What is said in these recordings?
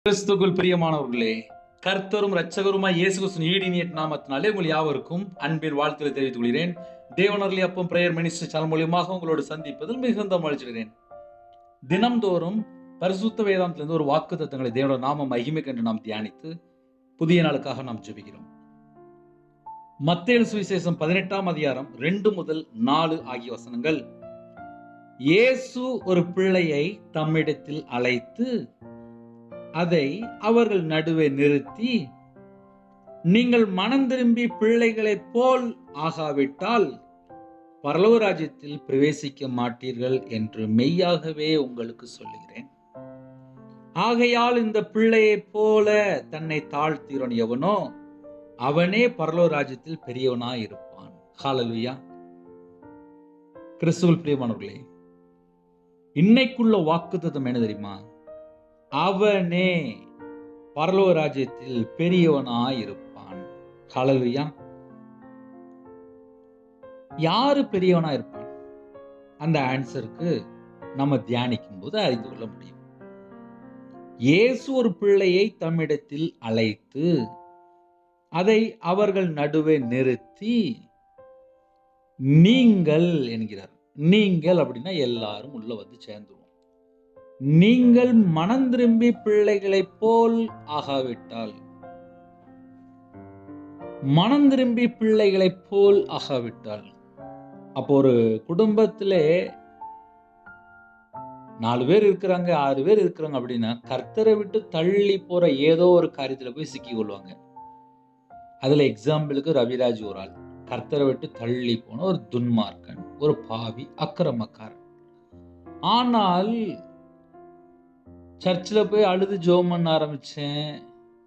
கிறிஸ்துக்குள் பிரியமானவர்களே, கர்த்தரும் இரட்சகருமாய் இயேசு கிறிஸ்துவின் ஈடினிய நாமத்தினாலே உங்கள் யாவருக்கும் அன்பின் வாழ்த்துக்களை தெரிவித்துக் கொள்கிறேன். தேவனர்லி அப்பம் பிரேயர் மினிஸ்ட்ரி சேனல் மூலியமாக உங்களோடு சந்திப்பதில் மிகுந்த மகிழ்ச்சிகிறேன். தினம்தோறும் பரிசுத்த வேதாந்தத்திலிருந்து ஒரு வாக்குத்தத்தங்களை தேவனுடைய நாம மகிமைக்கு என்று நாம் தியானித்து புதிய நாளுக்காக நாம் ஜெபிக்கிறோம். மத்தேயு சுவிசேஷம் 18ஆம் அதிகாரம் 2 முதல் 4 ஆகிய வசனங்கள். இயேசு ஒரு பிள்ளையை தம்மிடத்தில் அழைத்து அதை அவர்கள் நடுவே நிறுத்தி, நீங்கள் மனம் திரும்பி பிள்ளைகளைப் போல் ஆகாவிட்டால் பரலோக ராஜ்யத்தில் பிரவேசிக்க மாட்டீர்கள் என்று மெய்யாகவே உங்களுக்கு சொல்லுகிறேன். ஆகையால் இந்த பிள்ளையைப் போல தன்னை தாழ்த்திறன் எவனோ அவனே பரலோக ராஜ்யத்தில் பெரியவனாய் இருப்பான். ஹல்லேலூயா. கிறிஸ்துவுக்குள் பிரியமானவர்களே, இன்னைக்குள்ள வாக்குத்தத்தம் என்ன தெரியுமா? அவனே பரலோக ராஜ்யத்தில் பெரியவனாய் இருப்பான். ஹல்லேலூயா. யாரு பெரியவனா இருப்பான்? அந்த ஆன்சருக்கு நம்ம தியானிக்கும் போது அறிந்து கொள்ள முடியும். இயேசு ஒரு பிள்ளையை தம்மிடத்தில் அழைத்து அதை அவர்கள் நடுவே நிறுத்தி, நீங்கள் என்கிறார். நீங்கள் அப்படின்னா எல்லாரும் உள்ள வந்து சேர்ந்துருவோம். நீங்கள் மனம் திரும்பி பிள்ளைகளைப் போல் ஆகாவிட்டால், மனம் திரும்பி பிள்ளைகளைப் போல் ஆகாவிட்டால், அப்போ ஒரு குடும்பத்திலே 4 பேர் இருக்கிறாங்க, 6 பேர் இருக்கிறாங்க அப்படின்னா கர்த்தரை விட்டு தள்ளி போற ஏதோ ஒரு காரியத்துல போய் சிக்கி கொள்வாங்க. அதுல எக்ஸாம்பிளுக்கு ரவிராஜ் ஒரு ஆள். கர்த்தரை விட்டு தள்ளி போன ஒரு துன்மார்க்கன், ஒரு பாவி, அக்கிரமக்காரன். ஆனால் சர்ச்சில் போய் அழுது ஜெபம் பண்ண ஆரம்பிச்சேன்,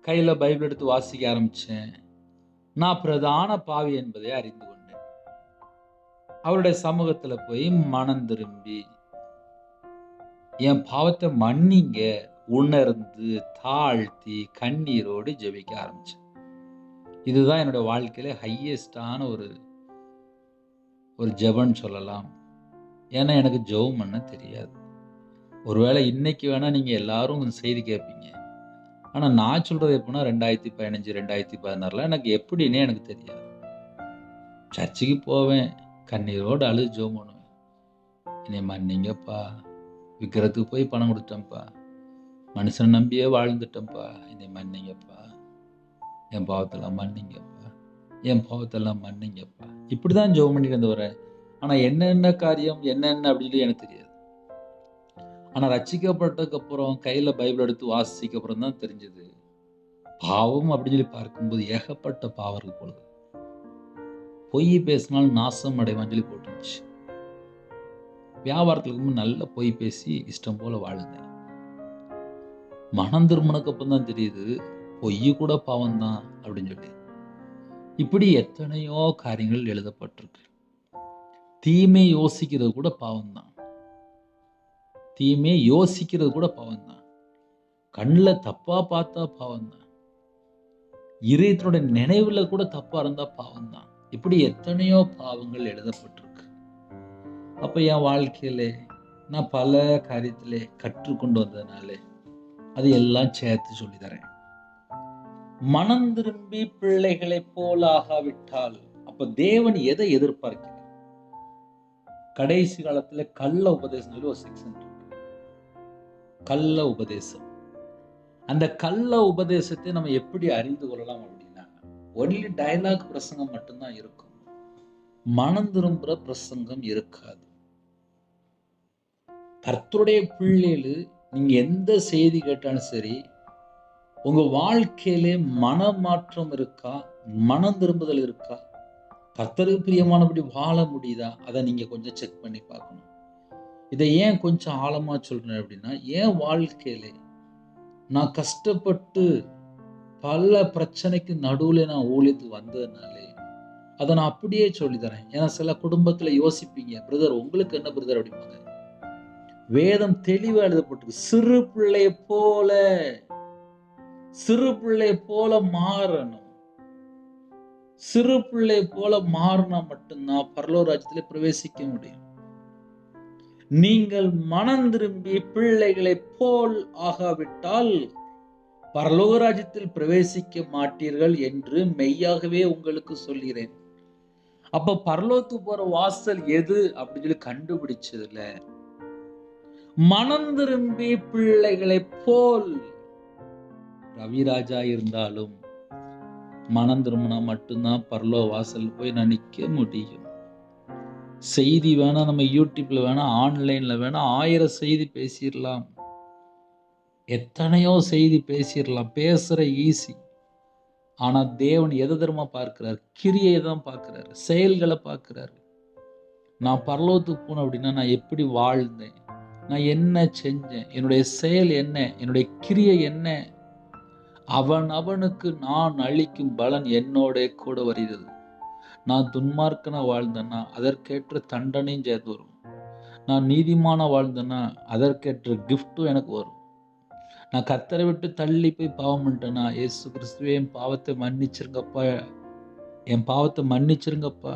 கையில பைபிள் எடுத்து வாசிக்க ஆரம்பிச்சேன், நான் பிரதான பாவி என்பதை அறிந்து கொண்டேன். அவருடைய சமூகத்துல போய் மனம் திரும்பி என் பாவத்தை மன்னிங்க உணர்ந்து தாழ்த்தி கண்ணீரோடு ஜெபிக்க ஆரம்பிச்சேன். இதுதான் என்னுடைய வாழ்க்கையில ஹையஸ்டான ஒரு ஜெபம்னு சொல்லலாம். ஏன்னா எனக்கு ஜெபம் பண்ண தெரியாது. ஒருவேளை இன்னைக்கு வேணா நீங்க எல்லாரும் செய்தி கேட்பீங்க. ஆனா நான் சொல்றது எப்படின்னா 2015 2016 எனக்கு எப்படின்னே எனக்கு தெரியாது. சர்ச்சுக்கு போவேன், கண்ணீரோடு அழுது ஜெபம் பண்ணுவேன். என்னை மன்னிங்கப்பா, விக்கிரத்துக்கு போய் பணம் கொடுத்தேன்ப்பா, மனுஷனை நம்பியே வாழ்ந்துட்டேன்ப்பா, என்னை மன்னிங்கப்பா, என் பாவத்தெல்லாம் மன்னிங்கப்பா, என் பாவத்தெல்லாம் மன்னிங்கப்பா, இப்படிதான் ஜெபம் பண்ணிட்டு இருந்தவரேன். ஆனா என்னென்ன காரியம் என்னென்ன அப்படின்னு எனக்கு தெரியாது. ஆனா ரட்சிக்கப்பட்டதுக்கு அப்புறம் கையில பைபிள் எடுத்து வாசிக்க அப்புறம் தான் தெரிஞ்சது, பாவம் அப்படின்னு சொல்லி பார்க்கும்போது ஏகப்பட்ட பாவம் இருக்கு பொழுது. பொய் பேசினாலும் நாசம் அடைவான்னு சொல்லி போட்டுருந்துச்சு. வியாபாரத்துக்கு நல்ல பொய் பேசி இஷ்டம் போல வாழ்ந்தேன். மனம் திரும்பினதுக்கு அப்புறம் தான் தெரியுது பொய் கூட பாவம் தான் அப்படின்னு சொல்லி. இப்படி எத்தனையோ காரியங்கள் எழுதப்பட்டிருக்கு. தீமை யோசிக்கிறது கூட பாவம் தான். தீமை யோசிக்கிறது கூட பாவம் தான். கண்ணில் தப்பா பார்த்தா பாவம் தான். இதயத்தினுடைய நினைவுல கூட தப்பா இருந்தா பாவம் தான். இப்படி எத்தனையோ பாவங்கள் எழுதப்பட்டிருக்கு. அப்ப என் வாழ்க்கையில நான் பல காரியத்திலே கற்றுக்கொண்டு வந்ததுனால அது எல்லாம் சேர்த்து சொல்லி தரேன். மனம் திரும்பி பிள்ளைகளை போல ஆகாவிட்டால், அப்ப தேவன் எதை எதிர்பார்க்கிறார்? கடைசி காலத்துல கள்ள உபதேசம் சொல்லி ஒரு செக்ஷன் இருக்கு. கள்ள உபதேசம். அந்த கள்ள உபதேசத்தை நம்ம எப்படி அறிந்து கொள்ளலாம் அப்படின்னா, ஒன்லி டயலாக் பிரசங்கம் மட்டும்தான் இருக்கும், மனம் திரும்புற பிரசங்கம் இருக்காது. கர்த்தருடைய பிள்ளைகளு நீங்க எந்த செய்தி கேட்டாலும் சரி, உங்க வாழ்க்கையிலே மனமாற்றம் இருக்கா, மனம் திரும்புதல் இருக்கா, கர்த்தருக்கு பிரியமானபடி வாழ முடியுதா, அதை நீங்க கொஞ்சம் செக் பண்ணி பார்க்கணும். இதை ஏன் கொஞ்சம் ஆழமா சொல்றேன் அப்படின்னா, என் வாழ்க்கையில நான் கஷ்டப்பட்டு பல பிரச்சனைக்கு நடுவுல நான் ஊழியத்துக்கு வந்ததுனாலே அதை நான் அப்படியே சொல்லி தரேன். ஏன்னா சில குடும்பத்துல யோசிப்பீங்க, பிரதர் உங்களுக்கு என்ன பிரதர் அப்படிம்பாங்க. வேதம் தெளிவா எழுதப்பட்டிருக்கு, சிறு பிள்ளை போல, சிறு பிள்ளை போல மாறணும். சிறு பிள்ளை போல மாறினா மட்டும்தான் பரலோக ராஜ்யத்திலே பிரவேசிக்க முடியும். நீங்கள் மனம் திரும்பி பிள்ளைகளை போல் ஆகாவிட்டால் பரலோக ராஜ்யத்தில் பிரவேசிக்க மாட்டீர்கள் என்று மெய்யாகவே உங்களுக்கு சொல்கிறேன். அப்ப பரலோகத்துக்கு போற வாசல் எது அப்படின்னு சொல்லி கண்டுபிடிச்சதுல, மனம் திரும்பி பிள்ளைகளை போல் ரவிராஜா இருந்தாலும் மனம் திரும்பினா மட்டும்தான் பரலோக வாசல் போய் நான் நிக்க முடியும். செய்தி வேணா, நம்ம யூடியூப்ல வேணா, ஆன்லைன்ல வேணா 1000 செய்தி பேசிடலாம், எத்தனையோ செய்தி பேசிடலாம், பேசுற ஈஸி. ஆனா தேவன் எதை தெரியுமா பார்க்கிறார்? கிரியை தான் பார்க்கிறார், செயல்களை பார்க்கிறார். நான் பரலோகத்துக்கு போனேன் அப்படின்னா நான் எப்படி வாழ்ந்தேன், நான் என்ன செஞ்சேன், என்னுடைய செயல் என்ன, என்னுடைய கிரியை என்ன, அவனுக்கு நான் அளிக்கும் பலன் என்னோட கூட வருகிறது. நான் துன்மார்க்கனா வாழ்ந்தேன்னா அதற்கேற்ற தண்டனையும் சேர்த்து வரும். நான் நீதிமான வாழ்ந்தேன்னா அதற்கேற்ற கிஃப்ட்டும் எனக்கு வரும். நான் கர்த்தரை விட்டு தள்ளி போய் பாவம் பண்ணிட்டேன்னா, இயேசு கிறிஸ்துவே என் பாவத்தை மன்னிச்சிருங்கப்பா, என் பாவத்தை மன்னிச்சிருங்கப்பா,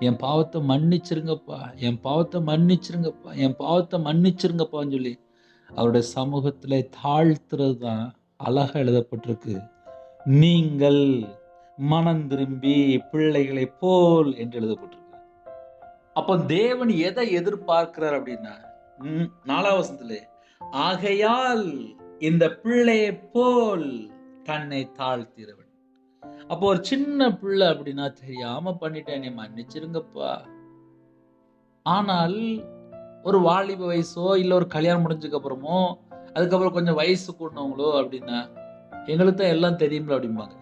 என் பாவத்தை மன்னிச்சிருங்கப்பா, என் பாவத்தை மன்னிச்சிருங்கப்பா, என் பாவத்தை மன்னிச்சிருங்கப்பான்னு சொல்லி அவருடைய சமூகத்தில் தாழ்த்துறது தான் அழகா எழுதப்பட்டிருக்கு. நீங்கள் மனம் திரும்பி பிள்ளைகளை போல் என்று எழுதப்பட்டிருக்கு. அப்போ தேவன் எதை எதிர்பார்க்கிறார் அப்படின்னா, 4ஆம் வசனத்திலே, ஆகையால் இந்த பிள்ளையை போல் தன்னை தாழ்த்திறவன். அப்போ ஒரு சின்ன பிள்ளை அப்படின்னா, தெரியாம பண்ணிட்டேன், நீ மன்னிச்சிருங்கப்பா. ஆனால் ஒரு வாலிப வயசோ இல்ல ஒரு கல்யாணம் முடிஞ்சதுக்கு அப்புறமோ, அதுக்கப்புறம் கொஞ்சம் வயசு கூடனவங்களோ அப்படின்னா, எங்களுக்கு தான் எல்லாம் தெரியும்ல அப்படிம்பாங்க.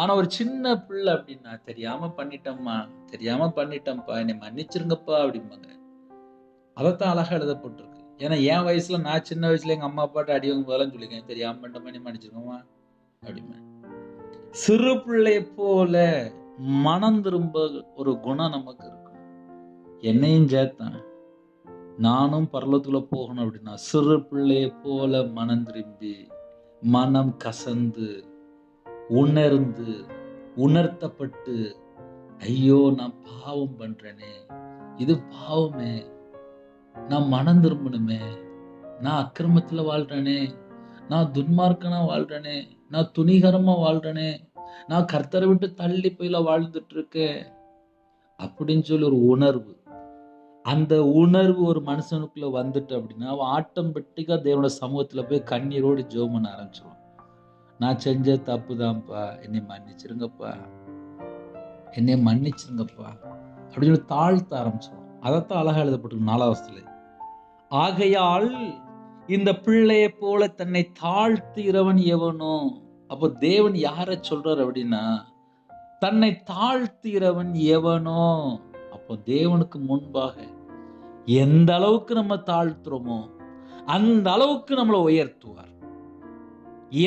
ஆனா ஒரு சின்ன பிள்ளை அப்படின்னா, தெரியாம பண்ணிட்டோம்மா, தெரியாம பண்ணிட்டோம்ப்பா, என்னை மன்னிச்சிருங்கப்பா அப்படிம்பாங்க. அதைத்தான் அழகா எழுதப்பட்டிருக்கு. ஏன்னா என் வயசுல, நான் சின்ன வயசுல எங்க அம்மா அப்பாட்ட அடிவாங்க போதெல்லாம் சொல்லிருக்கேன், தெரியாம பண்ணிட்டோம்மா, என்னை மன்னிச்சிருங்கம்மா அப்படிமே. சிறு பிள்ளை போல மனம் திரும்ப ஒரு குணம் நமக்கு இருக்கும். என்னையும் சேர்த்தான், நானும் பரலோகத்துக்குள்ள போகணும் அப்படின்னா சிறு பிள்ளையை போல மனம் திரும்பி, மனம் கசந்து, உணர்ந்து, உணர்த்தப்பட்டு, ஐயோ நான் பாவம் பண்றேனே, இது பாவமே, நான் மனம் திரும்பணுமே, நான் அக்கிரமத்துல வாழ்றேனே, நான் துன்மார்க்கனா வாழ்றேனே, நான் துணிகரமா வாழ்றேனே, நான் கர்த்தரை விட்டு தள்ளி போயில வாழ்ந்துட்டு இருக்கேன் அப்படின்னு சொல்லி ஒரு உணர்வு. அந்த உணர்வு ஒரு மனுஷனுக்குள்ள வந்துட்டு அப்படின்னா, அவன் ஆட்டோமேட்டிக்கா தேவனோட சமூகத்துல போய் கண்ணீரோடு ஜெபம் பண்ண ஆரம்பிச்சிருவான். நான் செஞ்ச தப்பு தான்ப்பா, என்னை மன்னிச்சிருங்கப்பா, என்னை மன்னிச்சிருங்கப்பா அப்படின்னு சொல்லி தாழ்த்த ஆரம்பிச்சிருவான். அதைத்தான் அழகா எழுதப்பட்டிருக்கு 4ஆம் வசனத்திலே. ஆகையால் இந்த பிள்ளையை போல தன்னை தாழ்த்துகிறவன் எவனோ. அப்போ தேவன் யாரை சொல்றார் அப்படின்னா, தன்னை தாழ்த்துகிறவன் எவனோ. அப்போ தேவனுக்கு முன்பாக எந்த அளவுக்கு நம்ம தாழ்த்துறோமோ அந்த அளவுக்கு நம்மளை உயர்த்துவார்.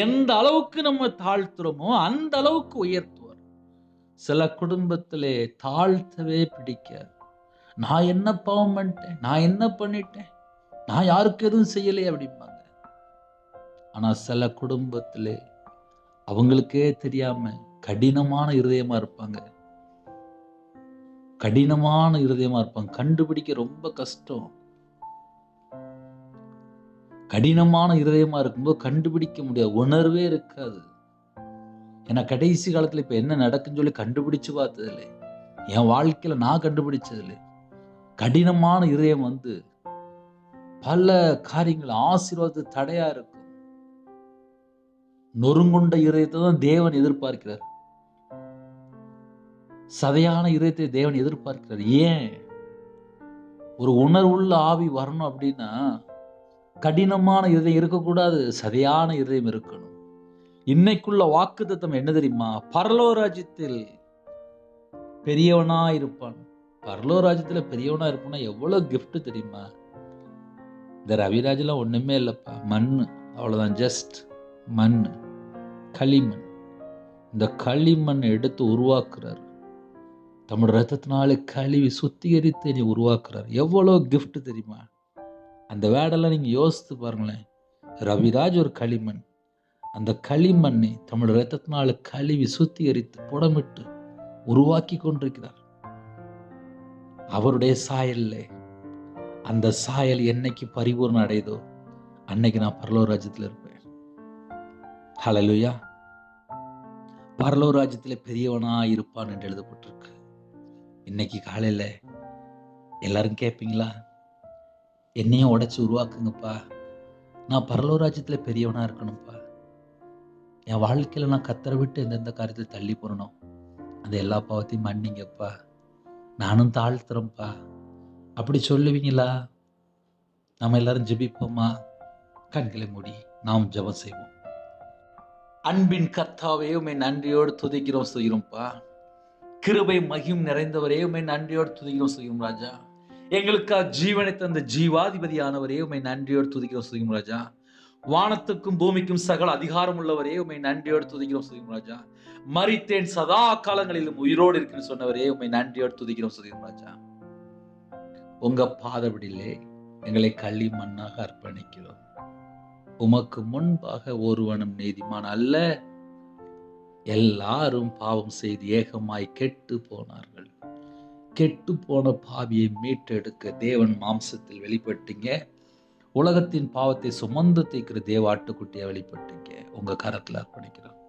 எந்த அளவுக்கு நம்ம தாழ்த்துறோமோ அந்த அளவுக்கு உயர்த்துவார். சில குடும்பத்திலே தாழ்த்தவே பிடிக்காது. நான் என்ன பாவம் பண்ணிட்டேன், நான் என்ன பண்ணிட்டேன், நான் யாருக்கு எதுவும் செய்யலையே அப்படிம்பாங்க. ஆனா சில குடும்பத்திலே அவங்களுக்கே தெரியாம கடினமான இருதயமா இருப்பாங்க. கடினமான இருதயமா இருப்பாங்க, கண்டுபிடிக்க ரொம்ப கஷ்டம். கடினமான இருதயமா இருக்கும்போது கண்டுபிடிக்க முடியாது, உணர்வே இருக்காது. ஏன்னா கடைசி காலத்துல இப்ப என்ன நடக்குன்னு சொல்லி கண்டுபிடிச்சு பார்த்ததில்லை. என் வாழ்க்கையில நான் கண்டுபிடிச்சதில்லை. கடினமான இருதயம் வந்து பல காரியங்கள் ஆசீர்வாதத்து தடையா இருக்கும். நொறுங்குண்ட இருதயத்தை தான் தேவன் எதிர்பார்க்கிறார். சதையான இதயத்தை தேவன் எதிர்பார்க்கிறார். ஏன்? ஒரு உணர்வுள்ள ஆவி வரணும் அப்படின்னா கடினமான இதயம் இருக்கக்கூடாது, சதையான இதயம் இருக்கணும். இன்னைக்குள்ள வாக்குத்தத்தம் என்ன தெரியுமா? பரலோக ராஜ்யத்தில் பெரியவனா இருப்பான். பரலோக ராஜ்யத்துல பெரியவனா இருப்பான்னா எவ்வளவு கிஃப்ட் தெரியுமா? இந்த ரவிராஜெல்லாம் ஒண்ணுமே இல்லப்பா, மண்ணு, அவ்வளவுதான், ஜஸ்ட் மண்ணு, களிமண். இந்த களிமண் எடுத்து உருவாக்குறாரு, தம்முடைய ரத்தத்தினாலே கழுவி சுத்திகரித்து நீ உருவாக்குறாரு. எவ்வளவு கிஃப்ட் தெரியுமா? அந்த வேடெல்லாம் நீங்க யோசித்து பாருங்களேன். ரவிராஜ் ஒரு களிமண், அந்த களிமண்ணை தம்முடைய ரத்தத்தினால கழுவி சுத்திகரித்து புடமிட்டு உருவாக்கி கொண்டிருக்கிறார். அவருடைய சாயல்ல, அந்த சாயல் என்னைக்கு பரிபூர்ணம் அடையுதோ அன்னைக்கு நான் பரலோக ராஜ்யத்தில் இருப்பேன். ஹல்லேலூயா. பரலோக ராஜ்யத்திலே பெரியவனா இருப்பான் என்று எழுதப்பட்டிருக்கு. இன்னைக்கு காலையில எல்லாரும் கேட்பீங்களா, என்னையும் உடைச்சு உருவாக்குங்கப்பா, நான் பரலோக ராஜ்யத்திலே பெரியவனா இருக்கணும்ப்பா, என் வாழ்க்கையில நான் கத்தரை விட்டு எந்தெந்த காரியத்தில் தள்ளி போறனோ அந்த எல்லா பாவத்தையும் மன்னிங்கப்பா, நானும் தாழ்த்துறேன்ப்பா, அப்படி சொல்லுவீங்களா? நம்ம எல்லாரும் ஜெபிப்போமா? கண்களை மூடி நாம் ஜெபம் செய்வோம். அன்பின் கர்த்தாவே, உம்மை நன்றியோடு துதிக்கிறோம் செய்கிறோம்ப்பா. கிருபை மகிம் நிறைந்தவரே, உம்மை நன்றியோடு துதிக்கிறோம் செய்கிறோம் ராஜா. எங்களுக்காக ஜீவனை தந்த ஜீவாதிபதியானவரே, உம்மை நன்றியோடு துதிக்கிறோம் செய்கிறோம் ராஜா. வானத்துக்கும் பூமிக்கும் சகல அதிகாரம் உள்ளவரே, உம்மை நன்றியோடு துதிக்கிறோம் செய்கிறோம் ராஜா. மரித்தேன் சதா காலங்களிலும் உயிரோடு இருக்குன்னு சொன்னவரே, உம்மை நன்றியோடு துதிக்கிறோம் செய்கிறோம் ராஜா. உங்க பாதபடியிலே எங்களை களி மண்ணாக அர்ப்பணிக்கிறோம். உமக்கு முன்பாக ஒருவனும் நீதிமான் அல்ல, எல்லாரும் பாவம் செய்து ஏகமாய் கெட்டு போனார்கள். கெட்டு போன பாவியை மீட்டெடுக்க தேவன் மாம்சத்தில் வெளிப்பட்டீங்க. உலகத்தின் பாவத்தை சுமந்து தீர்க்கிற தேவாட்டுக்குட்டியா வெளிப்பட்டீங்க. உங்க கரத்துல அர்ப்பணிக்கிறோம்.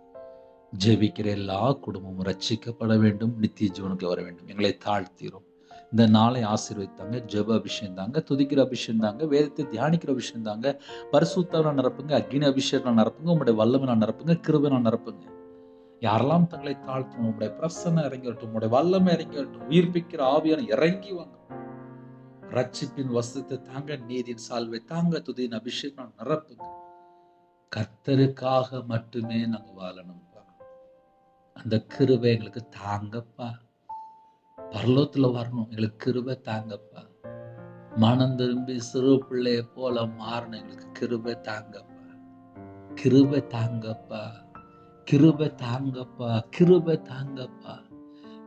ஜெபிக்கிற எல்லா குடும்பமும் ரட்சிக்கப்பட வேண்டும், நித்திய ஜீவனுக்கு வர வேண்டும். எங்களை தாழ்த்திரும். இந்த நாளை ஆசீர்வதித்தாங்க. ஜெப அபிஷேகம் தாங்க, துதிக்கிற அபிஷேகம் தாங்க, வேதத்தை தியானிக்கிற அபிஷேகம் தாங்க, பரிசுத்தாவினால் நிரப்புங்க, அக்னி அபிஷேகம் நிரப்புங்க, உங்களுடைய வல்லமையினால் நிரப்புங்க, கிருபையினால் நிரப்புங்க. யாரெல்லாம் தங்களை தாழ்த்தணும், உங்களுடைய பிரசன்னம் இறங்கி வரட்டும், உங்களுடைய வல்லமை இறங்கி வரட்டும், உயிர்ப்பிக்கிற ஆவியான இறங்கி வாங்க. ரட்சிப்பின் வசத்தை தாங்க, நீதியின் சால்வை தாங்க, துதியின் அபிஷேகம் நிரப்புங்க. கர்த்தருக்காக மட்டுமே நாங்க வாழணும்ப்பா. அந்த கிருபை எங்களுக்கு தாங்கப்பா. பரலோகத்துல வரணும், எங்களுக்கு கிருபை தாங்கப்பா. மனம் திரும்பி சிறு பிள்ளைய போல மாறணும், எங்களுக்கு கிருபை தாங்கப்பா. கிருபை தாங்கப்பா, கிருபை தாங்கப்பா, கிருபை தாங்கப்பா,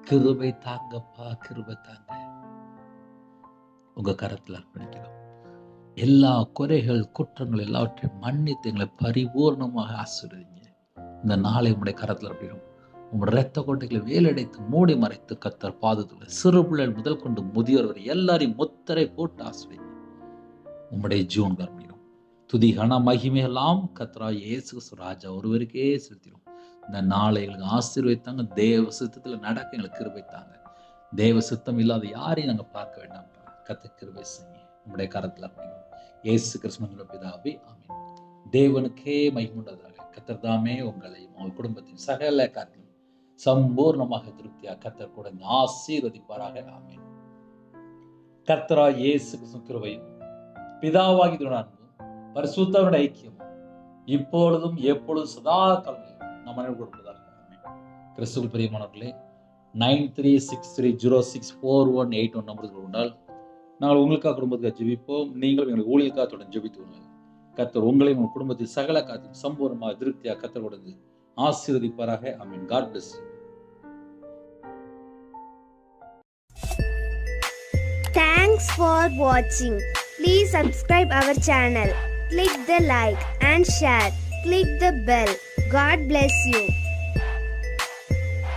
கிருபை தாங்கப்பா, கிருபை தாங்க. உங்க கரத்துல அர்ப்பணிக்கிறோம். எல்லா குறைகள் குற்றங்கள் எல்லாவற்றையும் மன்னித்து எங்களை பரிபூர்ணமாக ஆசீர்வதிங்க. இந்த நாளை உங்களுடைய கரத்துல அர்ப்பணிக்கிறோம். உங்களுடைய இரத்த கோட்டைகளை வேலடைத்து மூடி மறைத்து கர்த்தர் பாதத்துல சிறு பிள்ளைகள் முதல் கொண்டு முதியோர் வரை எல்லாரையும் முத்திரை போட்டு ஆசீர்வதிங்க. உம்முடைய ஜீவன் கர்ப்பிக்கிறோம். துதி கன மகிமை எல்லாம் கர்த்தராகிய இயேசு கிறிஸ்து ராஜா ஒருவருக்கே செலுத்திடும். இந்த நாளை எங்களுக்கு ஆசீர்வதித்தாங்க. தேவ சித்தத்துல நடக்க எங்களுக்கு கிருபை தாங்க. தேவ சித்தம் இல்லாத யாரையும் நாங்க பார்க்க வேண்டாம்ப்பா. கர்த்தர் கிருபை செய்யுங்க. உம்முடைய கரத்துல அர்ப்பணிக்கிறோம். இயேசு கிறிஸ்துவின் பிதாவே, ஆமென். தேவனுக்கே மகிமையுண்டதாக. கர்த்தர் தாமே உங்களையும் உங்கள் குடும்பத்தின் சகல காரியங்களும் சம்பூர்ணமாக திருப்தியாக கர்த்தர் கூட ஆசீர்வதிப்பாராக. ஆமென். கர்த்தராகிய இயேசு கிறிஸ்துவின் கிருபையும் பிதாவாகிய தேவனுடைய அன்பும் பரிசுத்தருடைய ஐக்கியம் இப்பொழுதும் எப்பொழுதும் சதா காலங்களிலும் நம் அனைவரும் கொடுப்பதாக. ஆமென். கிறிஸ்துவுக்குள் பிரியமானவர்களே, 9363064181 நம்பருக்கு கொண்டால் நாங்கள் உங்களுக்காக குடும்பத்துக்காக ஜெபிப்போம். நீங்களும் எங்களுக்கு ஊழியக்காக தொடர்ந்து ஜெபித்து கர்த்தர் உங்களையும் உங்கள் குடும்பத்தில் சகல காரியத்தையும் சம்பூர்ணமாக திருப்தியாக கர்த்தர் கொடுத்து ஆசீர்வதிப்பாராக. ஆமென். God bless you. Thanks for watching. Please subscribe our channel. Click the like and share. Click the bell. God bless you.